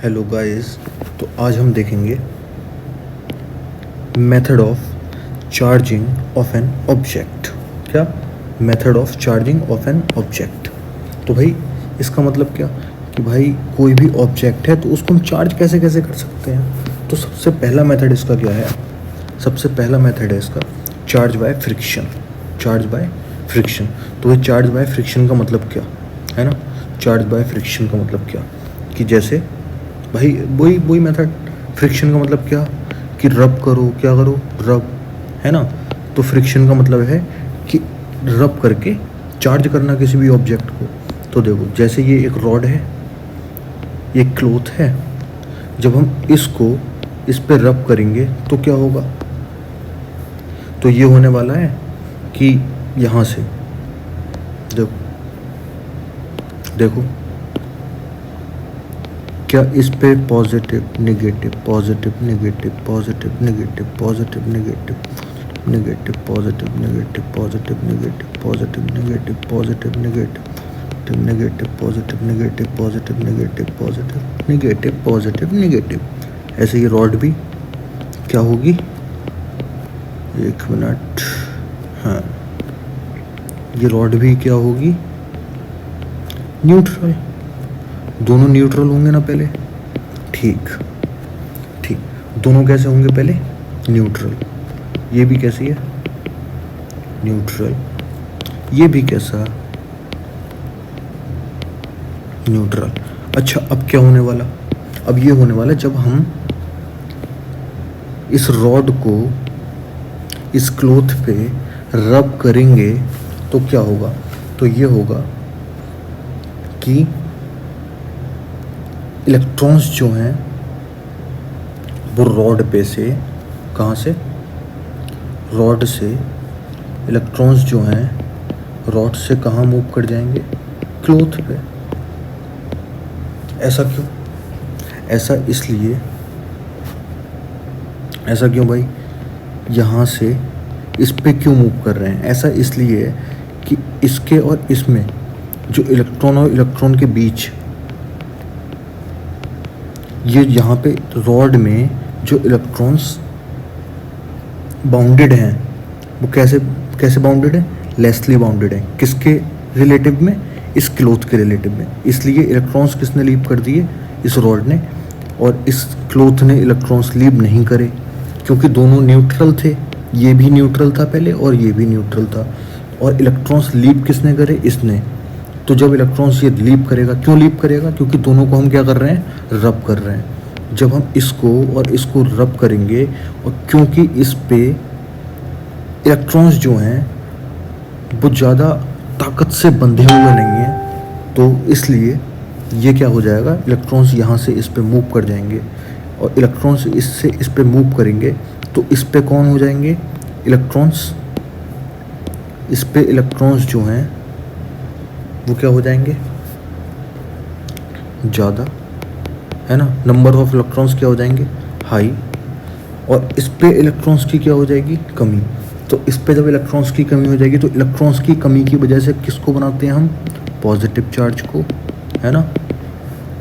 Hello guys. तो आज हम देखेंगे method of charging of an object. क्या method of charging of an object? तो भाई इसका मतलब क्या कि भाई कोई भी ऑब्जेक्ट है तो उसको हम चार्ज कैसे कैसे कर सकते हैं। तो सबसे पहला मेथड इसका क्या है? सबसे पहला मेथड है इसका charge by friction. Charge by friction. तो ये चार्ज बाय फ्रिक्शन का मतलब क्या है ना? चार्ज बाय फ्रिक्शन का मतलब क्या कि जैसे भाई वही मेथड। फ्रिक्शन का मतलब क्या कि रब करो, क्या करो, रब, है ना? तो फ्रिक्शन का मतलब है कि रब करके चार्ज करना किसी भी ऑब्जेक्ट को। तो देखो जैसे ये एक रॉड है, ये क्लॉथ है, जब हम इसको इस पे रब करेंगे तो क्या होगा? तो ये होने वाला है कि यहाँ से देखो देखो क्या इस पे positive negative, positive negative, positive negative, positive negative, negative positive, negative positive, negative positive, negative positive, negative negative positive, negative positive, negative positive, negative positive, negative. ऐसे ये रॉड भी क्या होगी? एक मिनट, हाँ, ये रॉड भी क्या होगी? न्यूट्रल। दोनों न्यूट्रल होंगे ना पहले। ठीक ठीक, दोनों कैसे होंगे पहले? न्यूट्रल। ये भी कैसी है? न्यूट्रल। ये भी कैसा? न्यूट्रल। अच्छा, अब क्या होने वाला? अब ये होने वाला जब हम इस रॉड को इस क्लॉथ पे रब करेंगे तो क्या होगा? तो ये होगा कि इलेक्ट्रॉन्स जो हैं वो रॉड पे से, कहाँ से? रॉड से इलेक्ट्रॉन्स जो हैं रॉड से कहाँ मूव कर जाएंगे? क्लॉथ पे। ऐसा क्यों? ऐसा इसलिए, ऐसा क्यों भाई? यहाँ से इस पे क्यों मूव कर रहे हैं? ऐसा इसलिए है कि इसके और इसमें जो इलेक्ट्रॉन और इलेक्ट्रॉन के बीच, ये यहाँ पे रॉड में जो इलेक्ट्रॉन्स बाउंडेड हैं वो कैसे कैसे बाउंडेड है? लेसली बाउंडेड है। किसके रिलेटिव में? इस क्लॉथ के रिलेटिव में। इसलिए इलेक्ट्रॉन्स किसने लीव कर दिए? इस रॉड ने। और इस क्लॉथ ने इलेक्ट्रॉन्स लीव नहीं करे क्योंकि दोनों न्यूट्रल थे। ये भी न्यूट्रल था पहले और ये भी न्यूट्रल था। और इलेक्ट्रॉन्स लीव किसने करे? इसने। तो जब इलेक्ट्रॉन्स ये लीव करेगा, क्यों लीव करेगा? क्योंकि दोनों को हम क्या कर रहे हैं? रब कर रहे हैं। जब हम इसको और इसको रब करेंगे, और क्योंकि इस पे इलेक्ट्रॉन्स जो हैं वो ज़्यादा ताकत से बंधे हुए नहीं हैं, तो इसलिए ये क्या हो जाएगा? इलेक्ट्रॉन्स यहाँ से इस पे मूव कर जाएंगे, और इलेक्ट्रॉन्स इससे इस पे मूव करेंगे तो इस पे कौन हो जाएंगे? इलेक्ट्रॉन्स। इस पे इलेक्ट्रॉन्स जो हैं वो क्या हो जाएंगे? ज़्यादा, है ना? नंबर ऑफ इलेक्ट्रॉन्स क्या हो जाएंगे? हाई। और इस पे इलेक्ट्रॉन्स की क्या हो जाएगी? कमी। तो इस पे जब इलेक्ट्रॉन्स की कमी हो जाएगी तो इलेक्ट्रॉन्स की कमी की वजह से किसको बनाते हैं हम? पॉजिटिव चार्ज को, है ना?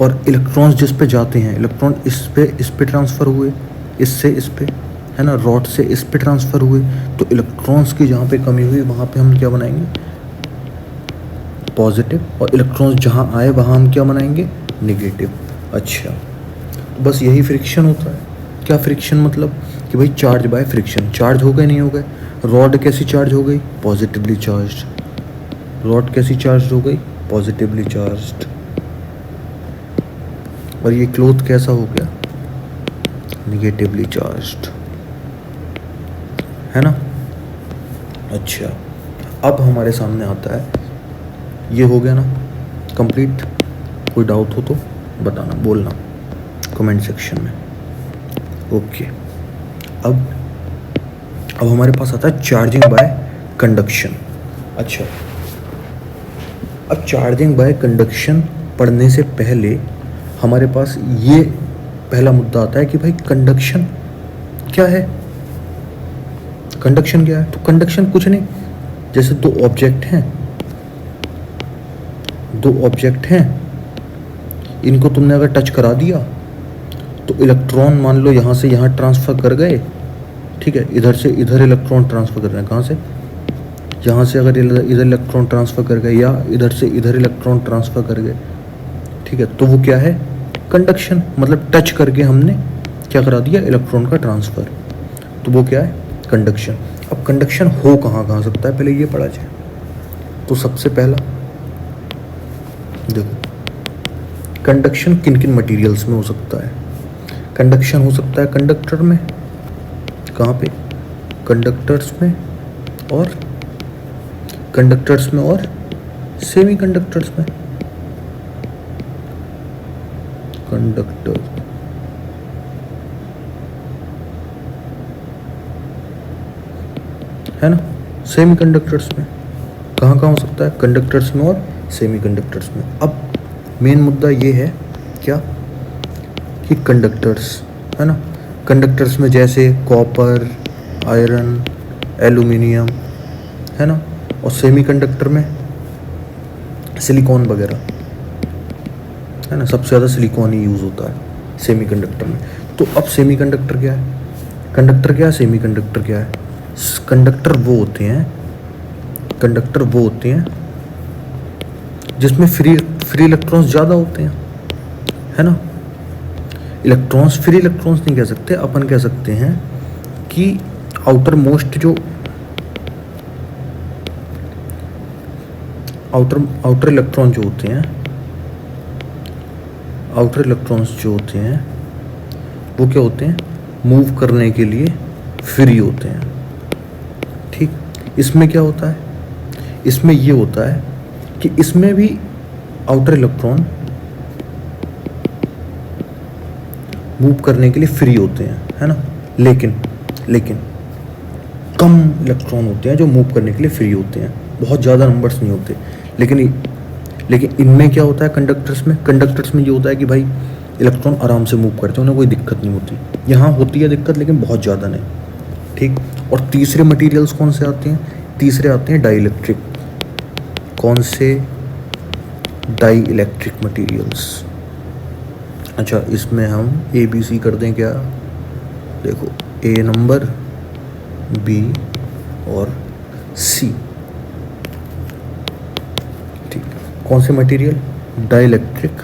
और इलेक्ट्रॉन्स जिस पे जाते हैं, इलेक्ट्रॉन इस पे ट्रांसफ़र हुए, इससे इस पे, है ना? रॉड से इस पे ट्रांसफ़र हुए। तो इलेक्ट्रॉन्स की जहाँ पे कमी हुई वहाँ पे हम क्या बनाएंगे? पॉजिटिव। और इलेक्ट्रॉन्स जहाँ आए वहाँ हम क्या बनाएंगे? नेगेटिव। अच्छा, तो बस यही फ्रिक्शन होता है। क्या फ्रिक्शन मतलब? कि भाई चार्ज बाय फ्रिक्शन। चार्ज हो गए, नहीं हो गए? रॉड कैसी चार्ज हो गई? Positively charged. रॉड कैसी चार्ज हो गई? Positively charged. और ये क्लॉथ कैसा हो गया? नेगेटिवली चार्ज्ड, है ना? अच्छा, अब हमारे सामने आता है, ये हो गया ना कंप्लीट? कोई डाउट हो तो बताना, बोलना कमेंट सेक्शन में। ओके, अब हमारे पास आता है चार्जिंग बाय कंडक्शन। अच्छा, अब चार्जिंग बाय कंडक्शन पढ़ने से पहले हमारे पास ये पहला मुद्दा आता है कि भाई कंडक्शन क्या है? कंडक्शन क्या है? तो कंडक्शन कुछ नहीं, जैसे दो ऑब्जेक्ट हैं, इनको तुमने अगर टच करा दिया तो इलेक्ट्रॉन मान लो यहाँ से यहाँ ट्रांसफ़र कर गए, ठीक है, इधर से इधर इलेक्ट्रॉन ट्रांसफ़र कर रहे हैं, कहाँ से, यहाँ से अगर इधर इलेक्ट्रॉन ट्रांसफ़र कर गए या इधर से इधर इलेक्ट्रॉन ट्रांसफ़र कर गए, ठीक है, तो वो क्या है, कंडक्शन, मतलब टच करके हमने क्या करा दिया, इलेक्ट्रॉन का ट्रांसफ़र, तो वो क्या है, कंडक्शन। अब कंडक्शन हो कहाँ कहाँ सकता है, पहले ये पढ़ा जाए। तो सबसे पहला देखो, कंडक्शन किन किन मटेरियल्स में हो सकता है। कंडक्शन हो सकता है कंडक्टर में, कहाँ पे, कंडक्टर्स में, और कंडक्टर्स में और सेमी कंडक्टर्स में। कंडक्टर है ना, सेमी कंडक्टर्स में, कहाँ कहाँ हो सकता है, कंडक्टर्स में और सेमी कंडक्टर्स में। अब मेन मुद्दा ये है क्या, कि कंडक्टर्स है ना, कंडक्टर्स में जैसे कॉपर, आयरन, एल्यूमिनियम है ना, और सेमी कंडक्टर में सिलिकॉन वगैरह है ना, सबसे ज़्यादा सिलिकॉन ही यूज़ होता है सेमी कंडक्टर में। तो अब सेमी कंडक्टर क्या है, कंडक्टर क्या है, सेमी कंडक्टर क्या है। कंडक्टर वो होते हैं, कंडक्टर वो होते हैं जिसमें फ्री इलेक्ट्रॉन्स ज़्यादा होते हैं, है ना। इलेक्ट्रॉन्स, फ्री इलेक्ट्रॉन्स नहीं कह सकते अपन, कह सकते हैं कि आउटर मोस्ट जो आउटर इलेक्ट्रॉन जो होते हैं, आउटर इलेक्ट्रॉन्स जो होते हैं वो क्या होते हैं, मूव करने के लिए फ्री होते हैं, ठीक। इसमें क्या होता है, इसमें ये होता है कि इसमें भी आउटर इलेक्ट्रॉन मूव करने के लिए फ्री होते हैं, है ना, लेकिन कम इलेक्ट्रॉन होते हैं जो मूव करने के लिए फ्री होते हैं, बहुत ज़्यादा नंबर्स नहीं होते। लेकिन इनमें क्या होता है, कंडक्टर्स में ये होता है कि भाई इलेक्ट्रॉन आराम से मूव करते हैं, उन्हें कोई दिक्कत नहीं होती। यहाँ होती है दिक्कत, लेकिन बहुत ज़्यादा नहीं, ठीक। और तीसरे मटेरियल्स कौन से आते हैं, तीसरे आते हैं डाई इलेक्ट्रिक। कौन से, डाई इलेक्ट्रिक मटेरियल्स। अच्छा, इसमें हम ABC कर दें क्या, देखो A नंबर, B और C, ठीक। कौन से मटेरियल, डाई इलेक्ट्रिक,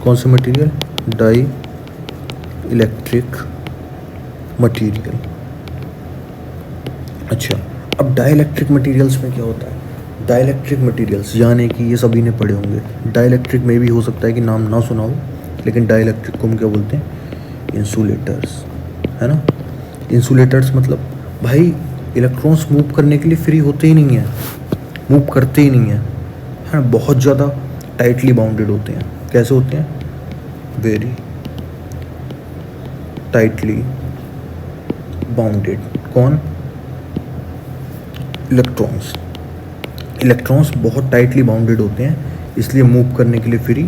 कौन से मटेरियल, डाई इलेक्ट्रिक मटेरियल। अच्छा, अब डाई इलेक्ट्रिक मटेरियल्स में क्या होता है, डाई इलेक्ट्रिक मटेरियल्स यानी कि ये सभी ने पढ़े होंगे। डाई इलेक्ट्रिक में भी हो सकता है कि नाम ना सुना हो, लेकिन डाई इलेक्ट्रिक को हम क्या बोलते हैं, इंसुलेटर्स, है ना। इंसुलेटर्स मतलब भाई इलेक्ट्रॉन्स मूव करने के लिए फ्री होते ही नहीं है, मूव करते ही नहीं है, है ना, बहुत ज़्यादा टाइटली बाउंडेड होते हैं। कैसे होते हैं, वेरी टाइटली बाउंडेड। कौन, इलेक्ट्रॉन्स बहुत टाइटली बाउंडेड होते हैं, इसलिए मूव करने के लिए फ्री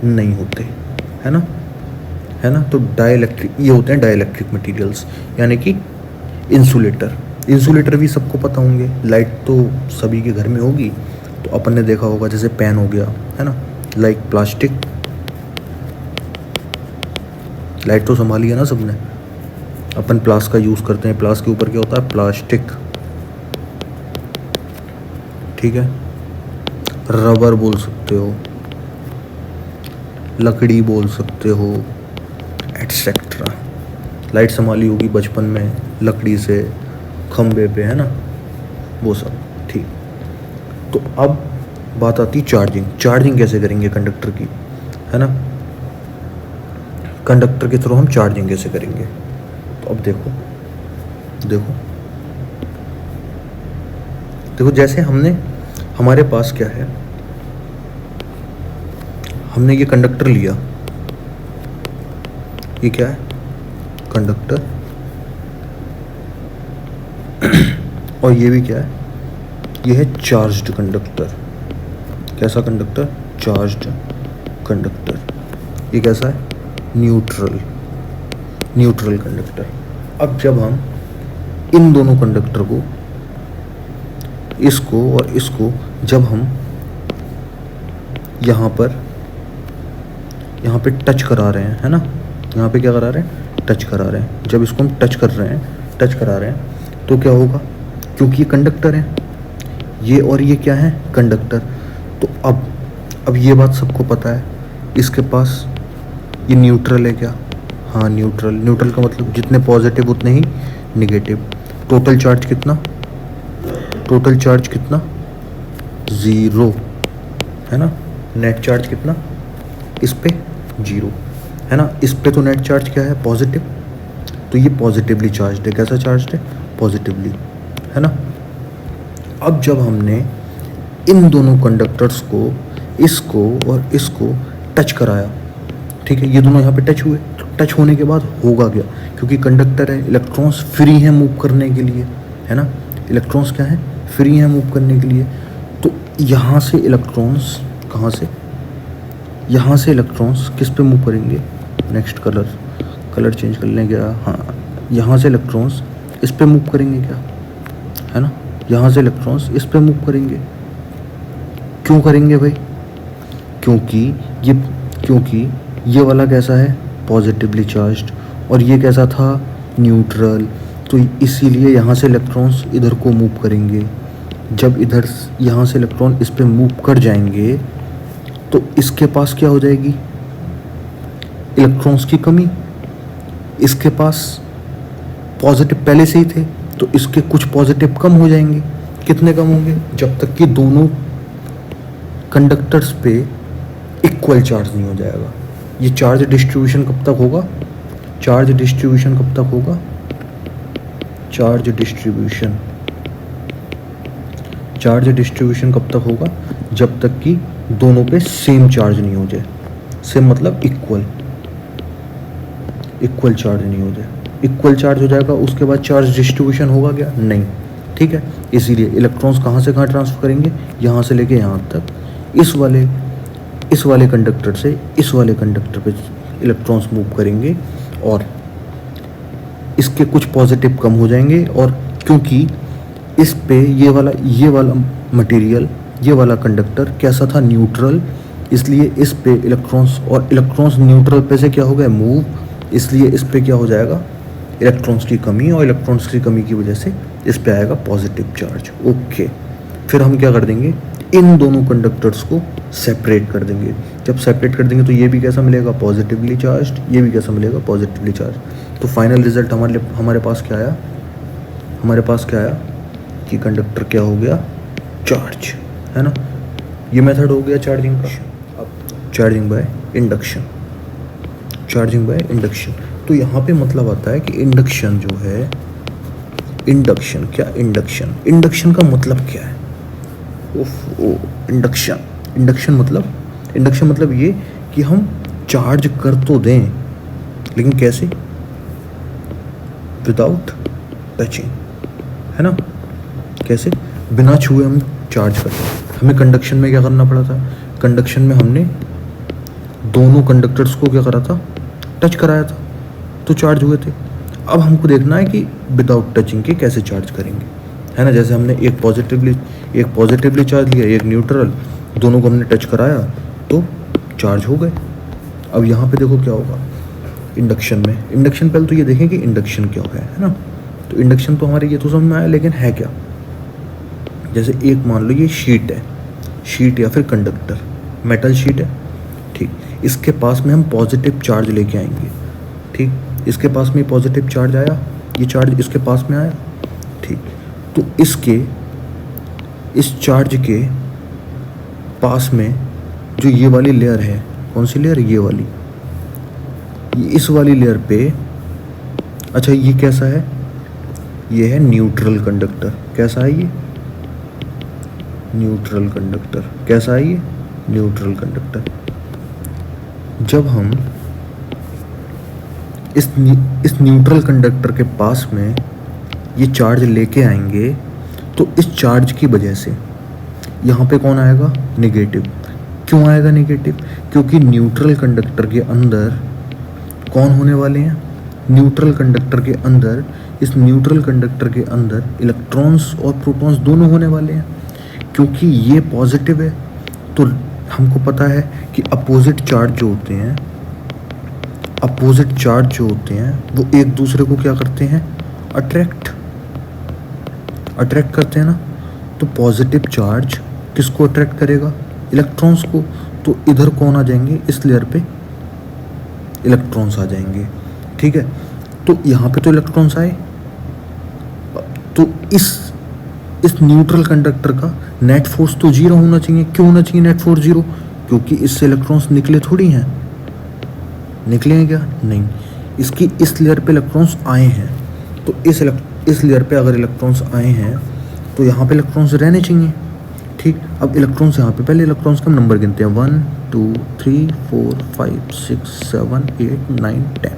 नहीं होते, है ना। तो डाइलेक्ट्रिक, ये होते हैं डाइलेक्ट्रिक मटेरियल्स, यानी कि इंसुलेटर भी सबको पता होंगे, लाइट तो सभी के घर में होगी, तो अपन ने देखा होगा, जैसे पेन हो गया, है ना, लाइक प्लास्टिक, लाइट तो संभाली है ना सबने, अपन प्लास का यूज़ करते हैं, प्लास के ऊपर क्या होता है, प्लास्टिक, ठीक है। रबर बोल सकते हो, लकड़ी बोल सकते हो, एटसेट्रा। लाइट संभाली होगी बचपन में लकड़ी से, खंबे पे, है ना, वो सब, ठीक। तो अब बात आती चार्जिंग कैसे करेंगे कंडक्टर की, है ना, कंडक्टर के थ्रू हम चार्जिंग कैसे करेंगे। तो अब देखो जैसे हमारे पास क्या है, हमने ये कंडक्टर लिया, ये क्या है, कंडक्टर, और ये भी क्या है, ये है चार्ज्ड कंडक्टर। कैसा कंडक्टर, चार्ज्ड कंडक्टर। ये कैसा है, न्यूट्रल कंडक्टर। अब जब हम इन दोनों कंडक्टर को, इसको और इसको जब हम यहाँ पे टच करा रहे हैं, है ना, यहाँ पे क्या करा रहे हैं, टच करा रहे हैं। जब इसको हम टच करा रहे हैं तो क्या होगा, क्योंकि ये कंडक्टर है, ये और ये क्या है, कंडक्टर। तो अब ये बात सबको पता है, इसके पास ये न्यूट्रल है क्या, हाँ न्यूट्रल का मतलब जितने पॉजिटिव उतने ही निगेटिव। टोटल चार्ज कितना, 0, है ना। नेट चार्ज कितना, इस पे 0, है ना। इस पे तो नेट चार्ज क्या है, पॉजिटिव, तो ये पॉजिटिवली चार्ज्ड है। कैसा चार्ज्ड है, पॉजिटिवली, है ना। अब जब हमने इन दोनों कंडक्टर्स को, इसको और इसको टच कराया, ठीक है, ये दोनों यहाँ पे टच हुए, तो टच होने के बाद होगा क्या, क्योंकि कंडक्टर है, इलेक्ट्रॉन्स फ्री हैं मूव करने के लिए, है ना। इलेक्ट्रॉन्स क्या है, फ्री हैं मूव करने के लिए। तो यहाँ से इलेक्ट्रॉन्स कहाँ से, यहाँ से इलेक्ट्रॉन्स किस पे मूव करेंगे, नेक्स्ट कलर चेंज कर लें क्या, हाँ, यहाँ से इलेक्ट्रॉन्स इस पे मूव करेंगे क्या, है ना। यहाँ से इलेक्ट्रॉन्स इस पे मूव करेंगे। क्यों करेंगे भाई, क्योंकि ये वाला कैसा है, पॉजिटिवली चार्ज्ड, और ये कैसा था, न्यूट्रल। तो इसीलिए यहाँ से इलेक्ट्रॉन्स इधर को मूव करेंगे। जब इधर यहाँ से इलेक्ट्रॉन इस पे मूव कर जाएंगे तो इसके पास क्या हो जाएगी, इलेक्ट्रॉन्स की कमी। इसके पास पॉजिटिव पहले से ही थे, तो इसके कुछ पॉजिटिव कम हो जाएंगे। कितने कम होंगे, जब तक कि दोनों कंडक्टर्स पे इक्वल चार्ज नहीं हो जाएगा। ये चार्ज डिस्ट्रीब्यूशन कब तक होगा, चार्ज डिस्ट्रीब्यूशन कब तक होगा, चार्ज डिस्ट्रीब्यूशन कब तक होगा, जब तक कि दोनों पे सेम चार्ज नहीं हो जाए। सेम मतलब इक्वल चार्ज नहीं हो जाए। इक्वल चार्ज हो जाएगा उसके बाद चार्ज डिस्ट्रीब्यूशन होगा क्या, नहीं, ठीक है। इसीलिए इलेक्ट्रॉन्स कहाँ से कहाँ ट्रांसफर करेंगे, यहाँ से लेके यहाँ तक। इस वाले कंडक्टर से इस वाले कंडक्टर पे इलेक्ट्रॉन्स मूव करेंगे और इसके कुछ पॉजिटिव कम हो जाएंगे। और क्योंकि इस पे ये वाला मटेरियल, ये वाला कंडक्टर कैसा था, न्यूट्रल, इसलिए इस पे इलेक्ट्रॉन्स न्यूट्रल पे से क्या हो गए, मूव, इसलिए इस पे क्या हो जाएगा, इलेक्ट्रॉन्स की कमी, और इलेक्ट्रॉन्स की कमी की वजह से इस पे आएगा पॉजिटिव चार्ज। ओके, फिर हम क्या कर देंगे, इन दोनों कंडक्टर्स को सेपरेट कर देंगे। जब सेपरेट कर देंगे तो ये भी कैसा मिलेगा, पॉजिटिवली चार्ज, ये भी कैसा मिलेगा, पॉजिटिवली चार्ज। तो फाइनल रिजल्ट हमारे पास क्या आया, कि कंडक्टर क्या हो गया, चार्ज, है ना। ये मेथड हो गया चार्जिंग का। अब चार्जिंग बाय इंडक्शन, तो यहाँ पे मतलब आता है कि इंडक्शन जो है, इंडक्शन का मतलब क्या है, इंडक्शन मतलब ये कि हम चार्ज कर तो दें, लेकिन कैसे, विदाउट टचिंग, है ना। कैसे, बिना छुए हम चार्ज करते हैं। हमें कंडक्शन में क्या करना पड़ा था, कंडक्शन में हमने दोनों कंडक्टर्स को क्या करा था, टच कराया था, तो चार्ज हुए थे। अब हमको देखना है कि विदाउट टचिंग के कैसे चार्ज करेंगे, है ना। जैसे हमने एक पॉजिटिवली चार्ज लिया, एक न्यूट्रल, दोनों को हमने टच कराया तो चार्ज हो गए। अब यहाँ पे देखो क्या होगा, इंडक्शन पहले तो ये देखें कि इंडक्शन क्या है ना। तो इंडक्शन तो हमारे ये तो समझ में आया, लेकिन है क्या, जैसे एक मान लो ये शीट या फिर कंडक्टर, मेटल शीट है, ठीक, इसके पास में हम पॉजिटिव चार्ज लेके आएंगे, ठीक, इसके पास में पॉजिटिव चार्ज आया, ये चार्ज इसके पास में आया, ठीक। तो इस चार्ज के पास में जो ये वाली लेयर है, कौन सी लेयर, ये वाली, इस वाली लेयर पे, अच्छा ये कैसा है, ये है न्यूट्रल कंडक्टर। कैसा है ये, न्यूट्रल कंडक्टर। कैसा है ये, न्यूट्रल कंडक्टर। जब हम इस न्यूट्रल कंडक्टर के पास में ये चार्ज लेके आएंगे, तो इस चार्ज की वजह से यहाँ पे कौन आएगा, नेगेटिव। क्यों आएगा नेगेटिव, क्योंकि न्यूट्रल कंडक्टर के अंदर कौन होने वाले हैं, न्यूट्रल कंडक्टर के अंदर, इस न्यूट्रल कंडक्टर के अंदर इलेक्ट्रॉन्स और प्रोटॉन्स दोनों होने वाले हैं। क्योंकि ये पॉजिटिव है तो हमको पता है कि अपोजिट चार्ज जो होते हैं, अपोजिट चार्ज जो होते हैं वो एक दूसरे को क्या करते हैं, अट्रैक्ट करते हैं ना। तो पॉजिटिव चार्ज किसको अट्रैक्ट करेगा, इलेक्ट्रॉन्स को। तो इधर कौन आ जाएंगे, इस लेयर पे इलेक्ट्रॉन्स आ जाएंगे, ठीक है। तो यहाँ पे तो इलेक्ट्रॉन्स आए, तो इस न्यूट्रल कंडक्टर का नेट फोर्स तो जीरो होना चाहिए। क्यों होना चाहिए नेट फोर्स जीरो, क्योंकि इससे इलेक्ट्रॉन्स निकले थोड़ी हैं, निकले हैं क्या, नहीं। इसकी इस लेयर पे इलेक्ट्रॉन्स आए हैं, तो इस लेयर पे अगर इलेक्ट्रॉन्स आए हैं तो यहाँ पे इलेक्ट्रॉन्स रहने चाहिए, ठीक। अब इलेक्ट्रॉन्स यहाँ पे, पहले इलेक्ट्रॉन्स का नंबर गिनते हैं, 1 2 3 4 5 6 7 8 9 10।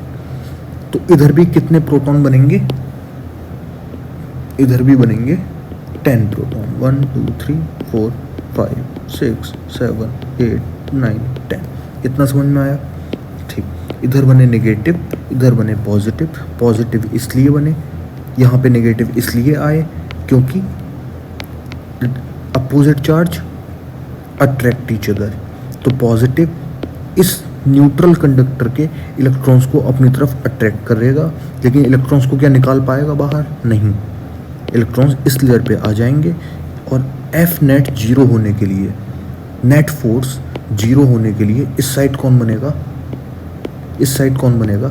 तो इधर भी कितने प्रोटॉन बनेंगे, इधर भी बनेंगे 10 प्रोटॉन, 1 2 3 4 5 6 7 8 9 10। इतना समझ में आया, ठीक। इधर बने नेगेटिव, इधर बने पॉजिटिव। पॉजिटिव इसलिए बने, यहाँ पे नेगेटिव इसलिए आए क्योंकि opposite charge attract each other. तो पॉजिटिव इस न्यूट्रल कंडक्टर के इलेक्ट्रॉन्स को अपनी तरफ अट्रैक्ट करेगा, लेकिन इलेक्ट्रॉन्स को क्या निकाल पाएगा बाहर, नहीं। इलेक्ट्रॉन्स इस लेयर पे आ जाएंगे और एफ नेट जीरो होने के लिए, नेट फोर्स जीरो होने के लिए इस साइड कौन बनेगा, इस साइड कौन बनेगा,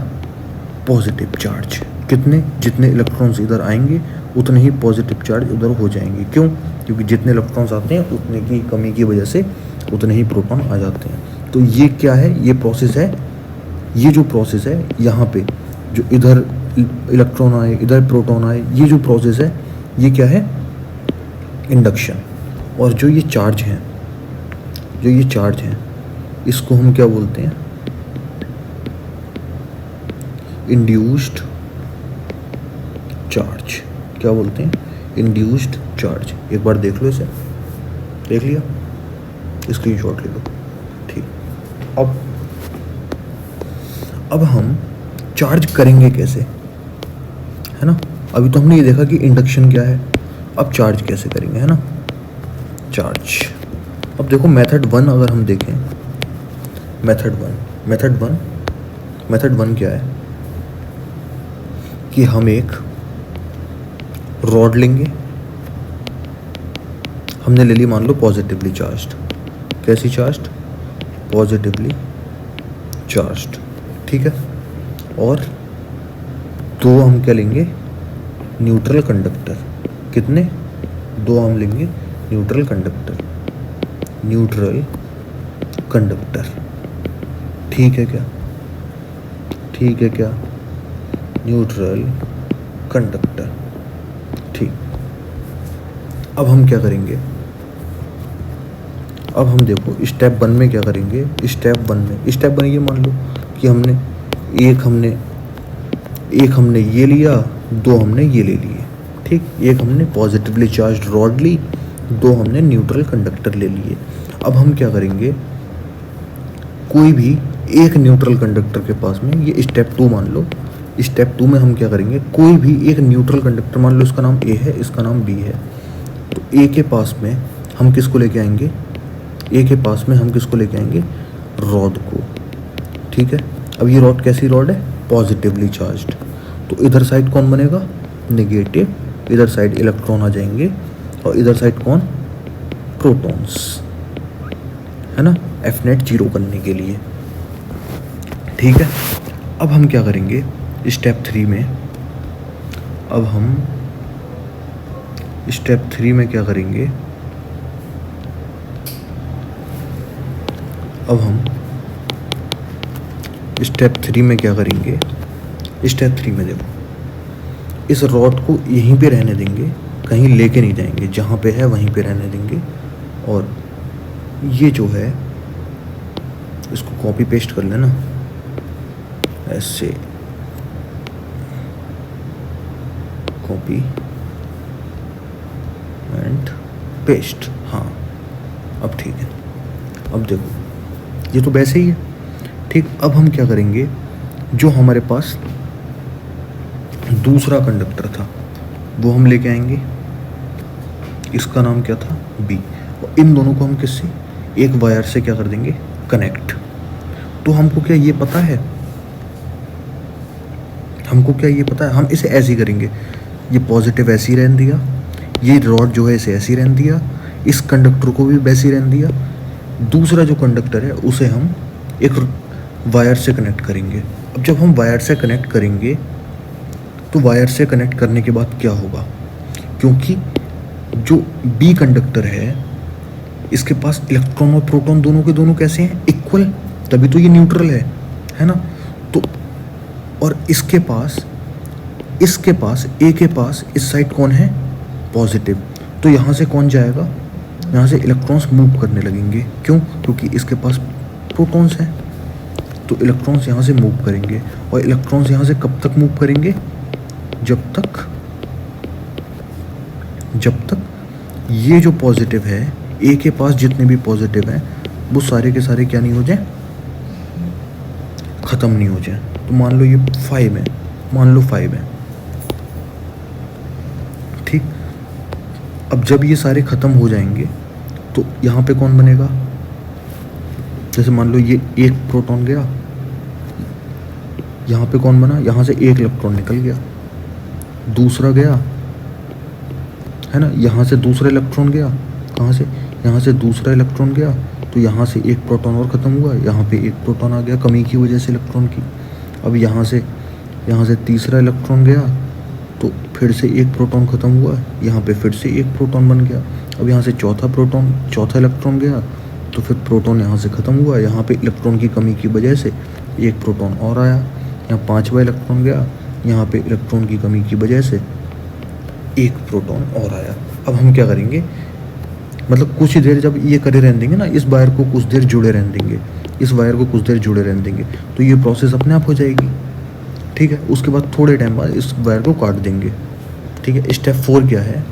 पॉजिटिव चार्ज। कितने, जितने इलेक्ट्रॉन्स इधर आएंगे उतने ही पॉजिटिव चार्ज उधर हो जाएंगे। क्यों, क्योंकि जितने इलेक्ट्रॉन्स आते हैं उतने की कमी की वजह से उतने ही प्रोटॉन आ जाते हैं। तो ये क्या है, ये प्रोसेस है, ये जो प्रोसेस है यहाँ पे जो इधर इलेक्ट्रॉन आए इधर प्रोटॉन आए, ये जो प्रोसेस है ये क्या है, इंडक्शन। और जो ये चार्ज हैं, जो ये चार्ज हैं इसको हम क्या बोलते हैं, इंड्यूस्ड चार्ज। क्या बोलते हैं, इंड्यूस्ड चार्ज। एक बार देख लो इसे, देख लिया, स्क्रीनशॉट ले लो, ठीक। अब हम चार्ज करेंगे कैसे, है ना। अभी तो हमने ये देखा कि इंडक्शन क्या है, अब चार्ज कैसे करेंगे, है ना, चार्ज। अब देखो मेथड 1 अगर हम देखें, मेथड वन क्या है कि हम एक रॉड लेंगे, हमने ले ली मान लो पॉजिटिवली चार्ज्ड। कैसी चार्ज्ड, पॉजिटिवली चार्ज्ड, ठीक है। और दो हम क्या लेंगे, न्यूट्रल कंडक्टर। कितने, दो हम लेंगे न्यूट्रल कंडक्टर, न्यूट्रल कंडक्टर, ठीक है क्या, ठीक है क्या, न्यूट्रल कंडक्टर, ठीक। अब हम क्या करेंगे, अब हम देखो स्टेप 1 में क्या करेंगे। स्टेप 1 में ये मान लो कि हमने एक हमने ये लिया, दो हमने ये ले लिए, ठीक। एक हमने पॉजिटिवली चार्ज्ड रॉड ली, दो हमने न्यूट्रल कंडक्टर ले लिए। अब हम क्या करेंगे, कोई भी एक न्यूट्रल कंडक्टर के पास में, ये स्टेप 2 मान लो, स्टेप 2 में हम क्या करेंगे, कोई भी एक न्यूट्रल कंडक्टर मान लो, इसका नाम ए है, इसका नाम बी है। तो ए के पास में हम किसको लेके आएंगे, ए के पास में हम किसको लेके आएंगे, रॉड को, ठीक है। अब ये रॉड कैसी रॉड है, पॉजिटिवली चार्ज्ड। तो इधर साइड कौन बनेगा, नेगेटिव, इधर साइड इलेक्ट्रॉन आ जाएंगे और इधर साइड कौन, प्रोटॉन्स, है ना, एफ नेट जीरो करने के लिए, ठीक है। अब हम क्या करेंगे स्टेप 3 में, अब हम स्टेप 3 में क्या करेंगे, अब हम स्टेप 3 में क्या करेंगे, स्टेप 3 में देखो इस रॉड को यहीं पे रहने देंगे, कहीं लेके नहीं जाएंगे, जहाँ पे है वहीं पे रहने देंगे। और ये जो है इसको कॉपी पेस्ट कर लेना ऐसे, कॉपी एंड पेस्ट, हाँ अब ठीक है। अब देखो ये तो वैसे ही है, ठीक। अब हम क्या करेंगे, जो हमारे पास दूसरा कंडक्टर था वो हम लेके आएंगे, इसका नाम क्या था, बी, और इन दोनों को हम किससे, एक वायर से क्या कर देंगे, कनेक्ट। तो हमको क्या ये पता है, हमको क्या ये पता है, हम इसे ऐसे ही करेंगे, ये पॉजिटिव ऐसे ही रहने दिया, ये रॉड जो है इसे ऐसे ही रहने दिया, इस कंडक्टर को भी वैसे ही रहने दिया, दूसरा जो कंडक्टर है उसे हम एक वायर से कनेक्ट करेंगे। अब जब हम वायर से कनेक्ट करेंगे तो वायर से कनेक्ट करने के बाद क्या होगा, क्योंकि जो बी कंडक्टर है इसके पास इलेक्ट्रॉन और प्रोटॉन दोनों के दोनों कैसे हैं, इक्वल, तभी तो ये न्यूट्रल है ना। तो और इसके पास ए के पास इस साइड कौन है, पॉजिटिव, तो यहाँ से कौन जाएगा, यहाँ से इलेक्ट्रॉन्स मूव करने लगेंगे। क्यों, क्योंकि इसके पास प्रोटॉन्स हैं, तो इलेक्ट्रॉन्स यहाँ से मूव करेंगे। और इलेक्ट्रॉन्स यहाँ से कब तक मूव करेंगे, जब तक ये जो पॉजिटिव है, ए के पास जितने भी पॉजिटिव हैं वो सारे के सारे क्या नहीं हो जाए, ख़त्म नहीं हो जाए। तो मान लो ये 5 है, मान लो 5 है, ठीक। अब जब ये सारे ख़त्म हो जाएंगे तो यहाँ पे कौन बनेगा, जैसे मान लो ये एक प्रोटॉन गया, यहाँ पे कौन बना, यहाँ से एक इलेक्ट्रॉन निकल गया, दूसरा गया, है ना, यहाँ से दूसरा इलेक्ट्रॉन गया, कहाँ से, यहाँ से दूसरा इलेक्ट्रॉन गया, तो यहाँ से एक प्रोटॉन और ख़त्म हुआ, यहाँ पे एक प्रोटॉन आ गया कमी की वजह से इलेक्ट्रॉन की। अब यहाँ से तीसरा इलेक्ट्रॉन गया तो फिर से एक प्रोटॉन ख़त्म हुआ, यहाँ पे फिर से एक प्रोटॉन बन गया। अब यहाँ से चौथा इलेक्ट्रॉन गया तो फिर प्रोटॉन यहाँ से ख़त्म हुआ, यहाँ पे इलेक्ट्रॉन की कमी की वजह से एक प्रोटॉन और आया। यहाँ 5वां इलेक्ट्रॉन गया, यहाँ पे इलेक्ट्रॉन की कमी की वजह से एक प्रोटॉन और आया। अब हम क्या करेंगे, मतलब कुछ देर जब ये करे रहने देंगे ना, इस वायर को कुछ देर जुड़े रहने देंगे, इस वायर को कुछ देर जुड़े रहने देंगे, तो ये प्रोसेस अपने आप हो जाएगी, ठीक है। उसके बाद थोड़े टाइम बाद इस वायर को काट देंगे, ठीक है। स्टेप 4 क्या है,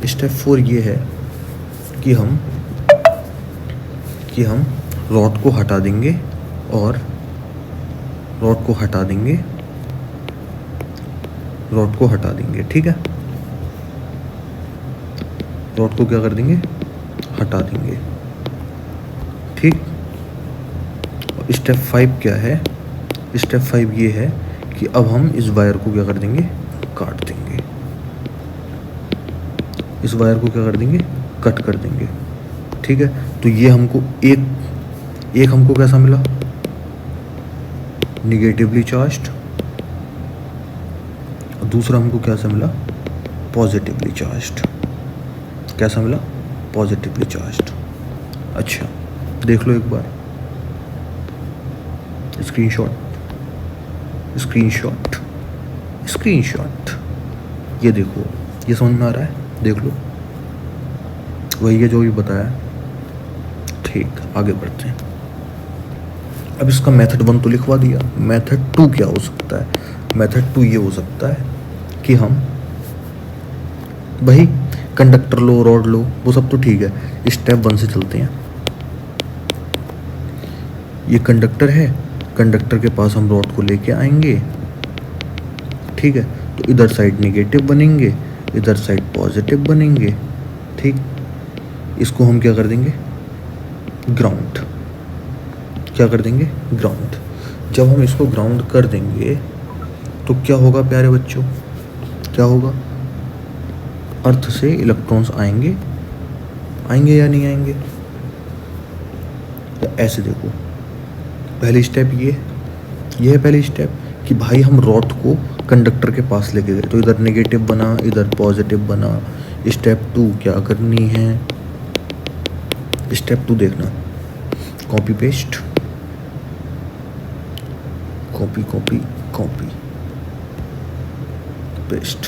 स्टेप 4 ये है कि हम रॉड को हटा देंगे, ठीक है। रॉड को क्या कर देंगे, हटा देंगे, ठीक। स्टेप 5 क्या है, स्टेप 5 ये है कि अब हम इस वायर को क्या कर देंगे, काट देंगे, इस वायर को क्या कर देंगे, कट कर देंगे, ठीक है। तो ये हमको एक हमको कैसा मिला, निगेटिवली चार्ज्ड, और दूसरा हमको कैसा मिला, पॉजिटिवली चार्ज्ड। कैसा मिला, पॉजिटिवली चार्ज्ड। अच्छा देख लो एक बार, स्क्रीनशॉट, ये देखो, ये समझ में आ रहा है, देख लो, वही है जो भी बताया, ठीक। आगे बढ़ते हैं। अब इसका मेथड 1 तो लिखवा दिया, मेथड 2 क्या हो सकता है, मेथड 2 ये हो सकता है कि हम भाई कंडक्टर लो, रॉड लो, वो सब तो ठीक है, स्टेप 1 से चलते हैं। ये कंडक्टर है, कंडक्टर के पास हम रॉड को लेके आएंगे, ठीक है। तो इधर साइड नेगेटिव बनेंगे, इधर साइड पॉजिटिव बनेंगे, ठीक। इसको हम क्या कर देंगे, ग्राउंड, क्या कर देंगे, ग्राउंड। जब हम इसको ग्राउंड कर देंगे तो क्या होगा प्यारे बच्चों, क्या होगा, अर्थ से इलेक्ट्रॉन्स आएंगे या नहीं आएंगे। तो ऐसे देखो, पहली स्टेप ये है पहली स्टेप कि भाई हम रॉड को कंडक्टर के पास लेके गए, तो इधर नेगेटिव बना, इधर पॉजिटिव बना। स्टेप 2 क्या करनी है, स्टेप 2 देखना, कॉपी पेस्ट, कॉपी पेस्ट।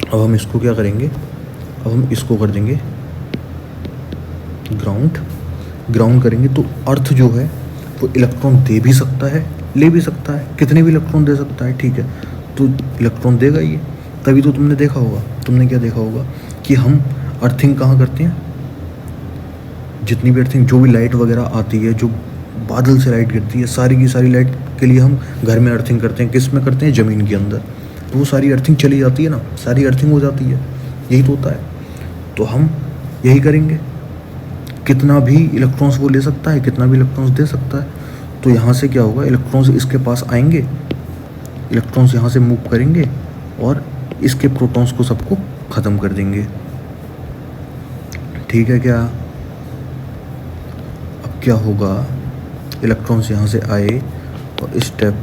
अब हम इसको क्या करेंगे, अब हम इसको कर देंगे ग्राउंड करेंगे। तो अर्थ जो है वो इलेक्ट्रॉन दे भी सकता है, ले भी सकता है, कितने भी इलेक्ट्रॉन दे सकता है, ठीक है। तो इलेक्ट्रॉन देगा ये, तभी तो तुमने देखा होगा, तुमने क्या देखा होगा कि हम अर्थिंग कहाँ करते हैं, जितनी भी अर्थिंग, जो भी लाइट वगैरह आती है, जो बादल से लाइट गिरती है, सारी की सारी लाइट के लिए हम घर में अर्थिंग करते हैं, किस में करते हैं, ज़मीन के अंदर। तो वो सारी अर्थिंग चली जाती है ना, सारी अर्थिंग हो जाती है, यही तो होता है। तो हम यही करेंगे, कितना भी इलेक्ट्रॉन्स वो ले सकता है, कितना भी इलेक्ट्रॉन्स दे सकता है। तो यहाँ से क्या होगा, इलेक्ट्रॉन्स इसके पास आएंगे, इलेक्ट्रॉन्स यहाँ से मूव करेंगे और इसके प्रोटॉन्स को सबको ख़त्म कर देंगे। ठीक है क्या? अब क्या होगा, इलेक्ट्रॉन्स यहाँ से आए और स्टेप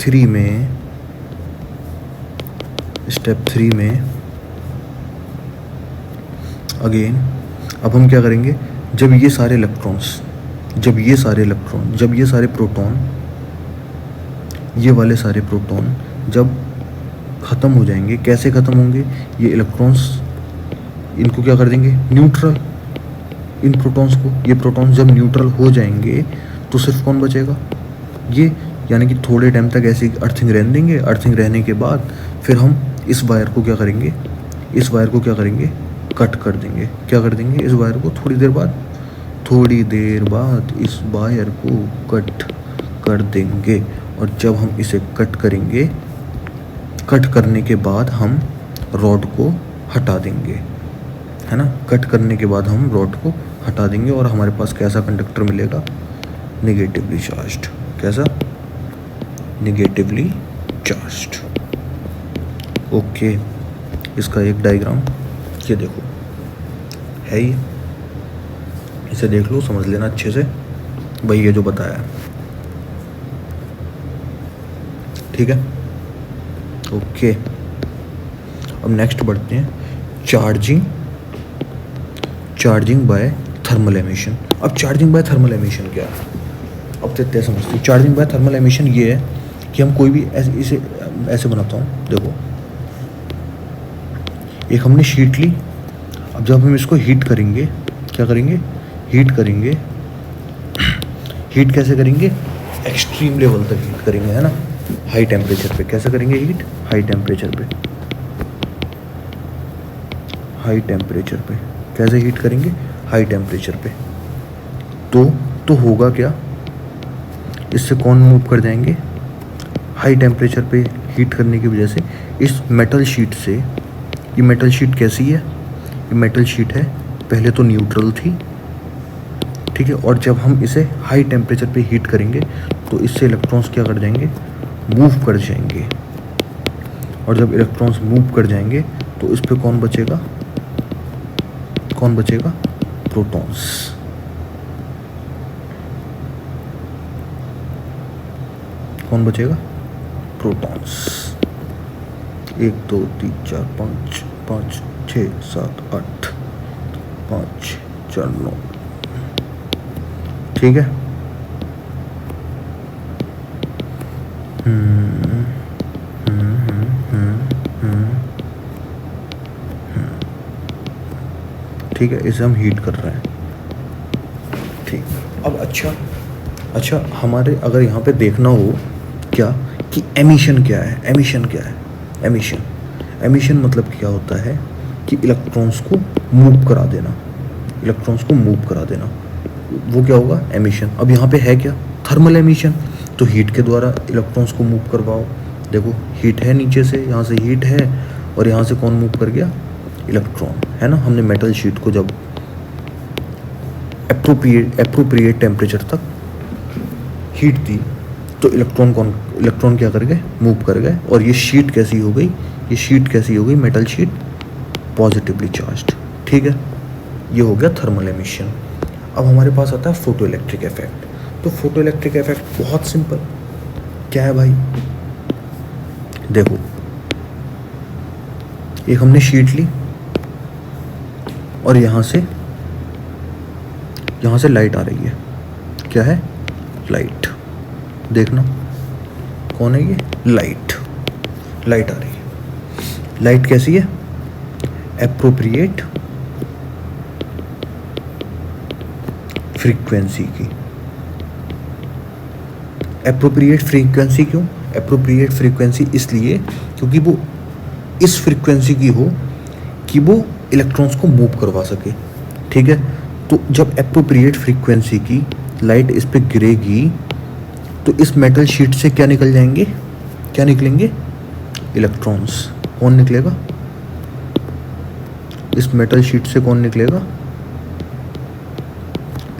3 में अगेन अब हम क्या करेंगे, जब ये सारे प्रोटॉन, ये वाले सारे प्रोटॉन जब ख़त्म हो जाएंगे, कैसे ख़त्म होंगे, ये इलेक्ट्रॉन्स इनको क्या कर देंगे, न्यूट्रल, इन प्रोटॉन्स को। ये प्रोटॉन्स जब न्यूट्रल हो जाएंगे तो सिर्फ कौन बचेगा, ये, यानी कि थोड़े टाइम तक ऐसी अर्थिंग रहने देंगे। अर्थिंग रहने के बाद फिर हम इस वायर को क्या करेंगे, कट कर देंगे। क्या कर देंगे, इस वायर को थोड़ी देर बाद इस वायर को कट कर देंगे। और जब हम इसे कट करेंगे, कट करने के बाद हम रॉड को हटा देंगे, है ना। कट करने के बाद हम रॉड को हटा देंगे और हमारे पास कैसा कंडक्टर मिलेगा, नेगेटिवली चार्ज्ड। कैसा, नेगेटिवली चार्ज्ड। ओके, इसका एक डायग्राम ये देखो है, ये इसे देख लो, समझ लेना अच्छे से भाई, ये जो बताया है, ठीक है। ओके, अब नेक्स्ट बढ़ते हैं, चार्जिंग बाय थर्मल एमिशन। अब चार्जिंग बाय थर्मल एमिशन क्या है, अब देखते हैं, समझते हैं। चार्जिंग बाय थर्मल एमिशन ये है कि हम कोई भी इसे ऐसे बनाता हूँ, देखो एक हमने शीट ली। अब जब हम इसको हीट करेंगे, क्या करेंगे, हीट करेंगे। हीट कैसे करेंगे, एक्सट्रीम लेवल तक हीट करेंगे, है ना, हाई टेम्परेचर पे। कैसे करेंगे हीट, हाई टेम्परेचर पे, कैसे हीट करेंगे, हाई टेम्परेचर पे। तो होगा क्या, इससे कौन मूव कर जाएंगे, हाई टेम्परेचर पे हीट करने की वजह से इस मेटल शीट से, ये मेटल शीट कैसी है, ये मेटल शीट है, पहले तो न्यूट्रल थी, ठीक है। और जब हम इसे हाई टेम्परेचर पे हीट करेंगे तो इससे इलेक्ट्रॉन्स क्या कर जाएंगे, मूव कर जाएंगे। और जब इलेक्ट्रॉन्स मूव कर जाएंगे तो इस पे कौन बचेगा, प्रोटॉन्स। कौन बचेगा, प्रोटॉन्स। 1 2 3 4 5 6 7 8 5 4 9, ठीक है। ठीक है, इसे हम हीट कर रहे हैं, ठीक। अब अच्छा हमारे अगर यहाँ पे देखना हो क्या कि एमिशन क्या है, एमिशन मतलब क्या होता है कि इलेक्ट्रॉन्स को मूव करा देना, वो क्या होगा, एमिशन। अब यहाँ पे है क्या, थर्मल एमिशन, तो हीट के द्वारा इलेक्ट्रॉन्स को मूव करवाओ। देखो हीट है नीचे से, यहाँ से हीट है और यहाँ से कौन मूव कर गया, इलेक्ट्रॉन, है ना। हमने मेटल शीट को जब एप्रोप्रिएट टेम्परेचर तक हीट दी तो इलेक्ट्रॉन क्या कर गए, मूव कर गए। और ये शीट कैसी हो गई, मेटल शीट पॉजिटिवली चार्ज्ड, ठीक है। ये हो गया थर्मल एमिशन। अब हमारे पास आता है फोटो इलेक्ट्रिक इफेक्ट। तो फोटो इलेक्ट्रिक इफेक्ट बहुत सिंपल, क्या है भाई, देखो एक हमने शीट ली और यहाँ से लाइट आ रही है, क्या है, लाइट। देखना कौन है ये, लाइट आ रही है। लाइट कैसी है, एप्रोप्रिएट फ्रीक्वेंसी की। एप्रोप्रिएट फ्रीक्वेंसी क्यों, एप्रोप्रिएट फ्रीक्वेंसी इसलिए क्योंकि वो इस फ्रीक्वेंसी की हो कि वो इलेक्ट्रॉन्स को मूव करवा सके, ठीक है। तो जब एप्रोप्रिएट फ्रीक्वेंसी की लाइट इस पे गिरेगी तो इस मेटल शीट से क्या निकलेंगे, इलेक्ट्रॉन्स कौन निकलेगा, इस मेटल शीट से कौन निकलेगा,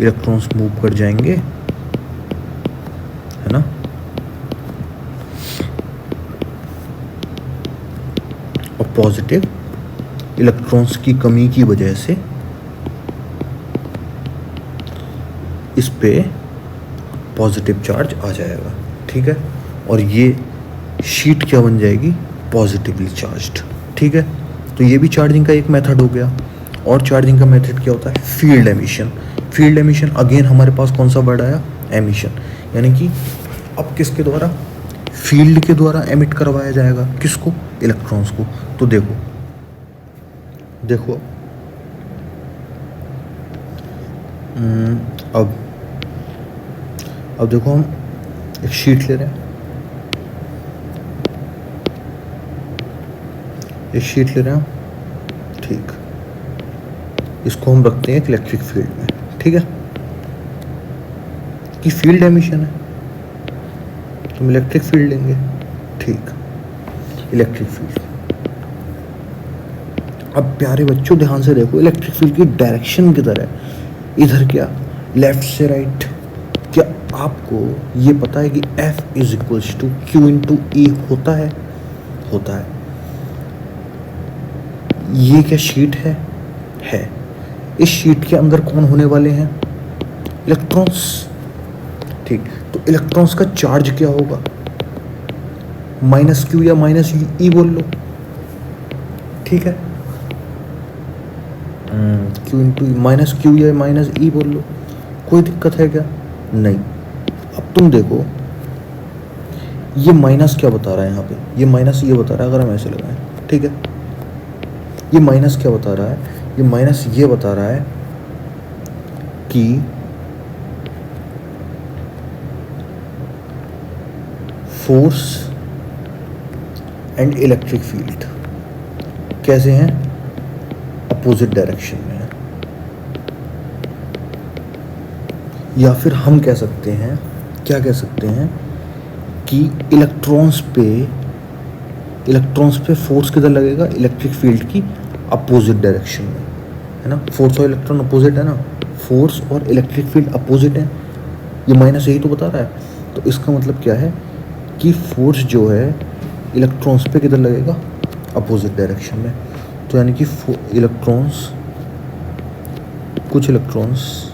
इलेक्ट्रॉन्स मूव कर जाएंगे, है ना। और पॉजिटिव इलेक्ट्रॉन्स की कमी की वजह से इस पे पॉजिटिव चार्ज आ जाएगा, ठीक है। और ये शीट क्या बन जाएगी, पॉजिटिवली चार्ज्ड, ठीक है। तो ये भी चार्जिंग का एक मेथड हो गया। और चार्जिंग का मेथड क्या होता है, field emission. Field emission again हमारे पास कौन सा वर्ड आया, एमिशन, यानी कि अब किसके द्वारा, फील्ड के द्वारा एमिट करवाया जाएगा, किसको, इलेक्ट्रॉन्स को। तो देखो अब देखो हम एक शीट ले रहे हैं, एक शीट ले रहे हैं, ठीक। इसको हम रखते हैं एक इलेक्ट्रिक फील्ड में, ठीक है। कि फील्ड एमिशन है, तुम इलेक्ट्रिक फील्ड लेंगे, ठीक, इलेक्ट्रिक फील्ड। अब प्यारे बच्चों ध्यान से देखो, इलेक्ट्रिक फील्ड की डायरेक्शन किधर है, इधर क्या, लेफ्ट से राइट। क्या आपको ये पता है कि F is equals to Q into E होता है, होता है। ये क्या शीट है, इस शीट के अंदर कौन होने वाले हैं, इलेक्ट्रॉन्स, ठीक। तो इलेक्ट्रॉन्स का चार्ज क्या होगा, माइनस क्यू या माइनस ई बोल लो, ठीक है। क्यू इंटू माइनस क्यू या माइनस ई बोल लो, कोई दिक्कत है क्या, नहीं। अब तुम देखो ये माइनस क्या बता रहा है, यहाँ पे ये माइनस ये बता रहा है, अगर हम ऐसे लगाएं, ठीक है। ये माइनस क्या बता रहा है, ये माइनस ये बता रहा है कि फोर्स एंड इलेक्ट्रिक फील्ड कैसे हैं, अपोजिट डायरेक्शन में है। या फिर हम कह सकते हैं, क्या कह सकते हैं कि इलेक्ट्रॉन्स पे फोर्स किधर लगेगा, इलेक्ट्रिक फील्ड की अपोजिट डायरेक्शन में, है ना। फोर्स और इलेक्ट्रॉन अपोजिट है ना, फोर्स और इलेक्ट्रिक फील्ड अपोजिट है, ये माइनस यही तो बता रहा है। तो इसका मतलब क्या है कि फोर्स जो है इलेक्ट्रॉन्स पे किधर लगेगा, अपोजिट डायरेक्शन में। तो यानी कि कुछ इलेक्ट्रॉन्स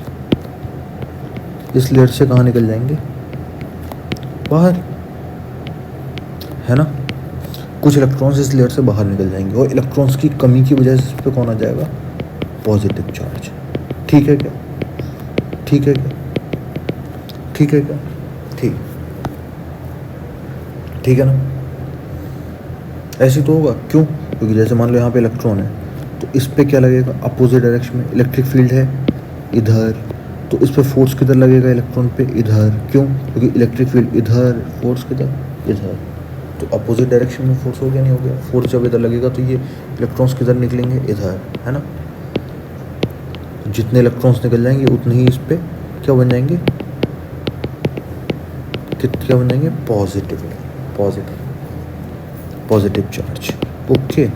इस लेयर से कहाँ निकल जाएंगे, बाहर, है ना। कुछ इलेक्ट्रॉन्स इस लेयर से बाहर निकल जाएंगे और इलेक्ट्रॉन्स की कमी की वजह से इस पर कौन आ जाएगा, पॉजिटिव चार्ज, ठीक है क्या, ठीक है क्या, ठीक है क्या, ठीक है ना। ऐसे तो होगा, क्यों, क्योंकि जैसे मान लो यहाँ पे इलेक्ट्रॉन है तो इस पे क्या लगेगा, अपोजिट डायरेक्शन में, इलेक्ट्रिक फील्ड है इधर, तो इस पे फोर्स किधर लगेगा, इलेक्ट्रॉन पे इधर, क्यों, क्योंकि इलेक्ट्रिक फील्ड इधर, फोर्स किधर, इधर। तो अपोजिट डायरेक्शन में फोर्स हो गया, नहीं हो गया, फोर्स जब इधर लगेगा तो ये इलेक्ट्रॉन्स किधर निकलेंगे, इधर, है ना। जितने इलेक्ट्रॉन्स निकल जाएंगे उतने ही इस पे क्या बन जाएंगे, क्या बन जाएंगे, पॉजिटिव चार्ज, ओके।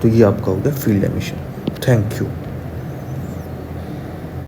तो ये आपका हो गया फील्ड एमिशन। Thank you.